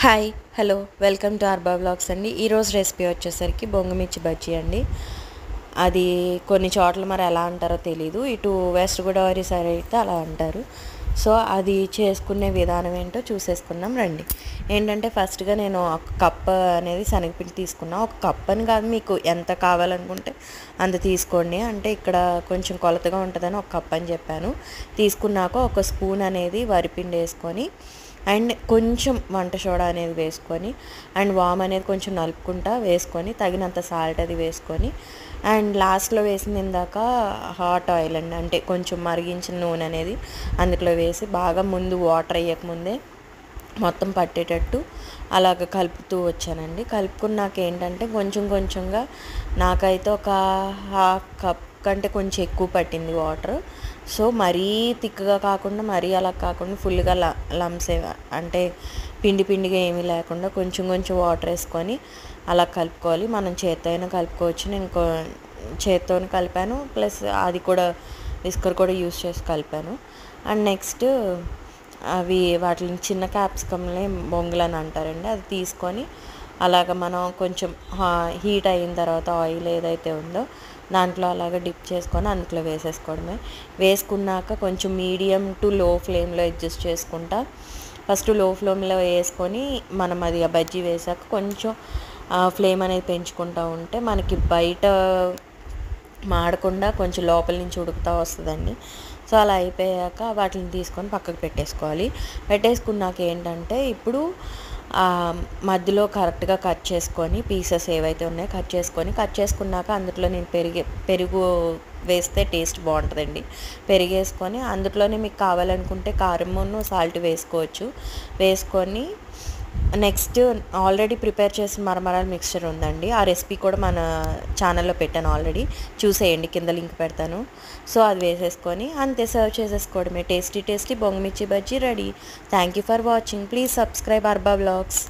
Hi hello welcome to Arba vlogs అండి. ఈరోజు recipe వచ్చేసరికి బొంగుమిర్చి బజ్జీ అండి. అది కొన్ని చోట్ల మరి ఎలా అంటారో తెలీదు. ఇటు వెస్ట్ గోదావరి సైడ్ అయితే అలా అంటారు. సో అది చేసుకునే విధానం ఏంటో చూసేసుకుందాం రండి. ఏంటంటే ఫస్ట్గా నేను ఒక కప్ అనేది శనగపిండి తీసుకున్నా. ఒక కప్ అని కాదు, మీకు ఎంత కావాలనుకుంటే అంత తీసుకోండి. అంటే ఇక్కడ కొంచెం కొలతగా ఉంటుందని ఒక కప్ అని చెప్పాను. తీసుకున్నాక ఒక స్పూన్ అనేది వరిపిండి వేసుకొని అండ్ కొంచెం వంట సోడా అనేది వేసుకొని అండ్ వామ్ అనేది కొంచెం నలుపుకుంటా వేసుకొని తగినంత సాల్ట్ అది వేసుకొని అండ్ లాస్ట్లో వేసింది ఇందాక హాట్ ఆయిల్ అండి, అంటే కొంచెం మరిగించిన నూనె అనేది అందులో వేసి బాగా ముందు వాటర్ వేయకముందే మొత్తం పట్టేటట్టు అలాగ కలుపుతూ వచ్చానండి. కలుపుకున్నాక ఏంటంటే కొంచెం కొంచెంగా నాకైతే ఒక హాఫ్ కప్ కంటే కొంచెం ఎక్కువ పట్టింది వాటర్. సో మరీ థిక్గా కాకుండా మరీ అలా కాకుండా ఫుల్గా లమ్స్ అంటే పిండి పిండిగా ఏమీ లేకుండా కొంచెం కొంచెం వాటర్ వేసుకొని అలా కలుపుకోవాలి. మనం చేత్తో అయినా కలుపుకోవచ్చు. నేను చేత్తో కలిపాను, ప్లస్ అది కూడా విస్కర్ కూడా యూస్ చేసి కలిపాను. అండ్ నెక్స్ట్ అవి వాటిని చిన్న క్యాప్సికమ్లే బొంగులు అని అంటారండి. అది తీసుకొని అలాగ మనం కొంచెం హీట్ అయిన తర్వాత ఆయిల్ ఏదైతే ఉందో దాంట్లో అలాగ డిప్ చేసుకొని అందులో వేసేసుకోవడమే. వేసుకున్నాక కొంచెం మీడియం టు లో ఫ్లేమ్లో అడ్జస్ట్ చేసుకుంటా ఫస్ట్ లో ఫ్లేమ్లో వేసుకొని మనం అది ఆ బజ్జీ వేసాక కొంచెం ఫ్లేమ్ అనేది పెంచుకుంటూ ఉంటే మనకి బయట మాడకుండా కొంచెం లోపల నుంచి ఉడుకుతూ వస్తుందండి. సో అలా అయిపోయాక వాటిని తీసుకొని పక్కకు పెట్టేసుకోవాలి. పెట్టేసుకున్నాక ఏంటంటే ఇప్పుడు మధ్యలో కరెక్ట్గా కట్ చేసుకొని పీసెస్ ఏవైతే ఉన్నాయో కట్ చేసుకున్నాక అందులో నేను పెరుగు వేస్తే టేస్ట్ బాగుంటుందండి. పెరిగేసుకొని అందులోనే మీకు కావాలనుకుంటే కారమును సాల్ట్ వేసుకోవచ్చు. వేసుకొని నెక్స్ట్ ఆల్రెడీ ప్రిపేర్ చేసిన మరమరాల మిక్స్చర్ ఉందండి. ఆ రెసిపీ కూడా మన ఛానల్లో పెట్టాను, ఆల్రెడీ చూసేయండి, కింద లింక్ పెడతాను. సో అది వేసేసుకొని అంతే సర్వ్ చేసేసుకోవడమే. టేస్టీ టేస్టీ బొంగుమిర్చి bajji ready. Thank you for watching. Please subscribe Arba vlogs.